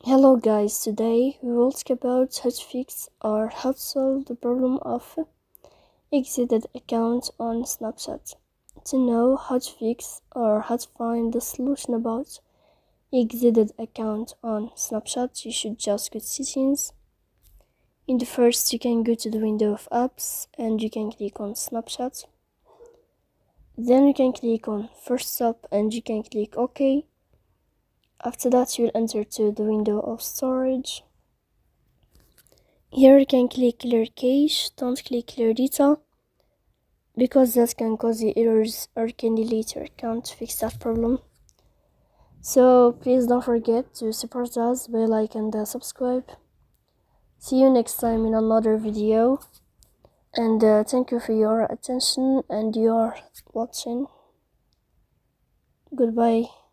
Hello guys, today we will talk about how to fix or how to solve the problem of exited account on Snapchat. To know how to fix or how to find the solution about exited account on Snapchat, you should just go to settings. In the first, you can go to the window of apps and you can click on Snapchat. Then you can click on first stop and you can click OK. After that, you will enter to the window of storage. Here you can click clear cache, don't click clear data, because that can cause you errors or can delete your account to fix that problem. So please don't forget to support us by like and subscribe. See you next time in another video, and thank you for your attention and your watching. Goodbye.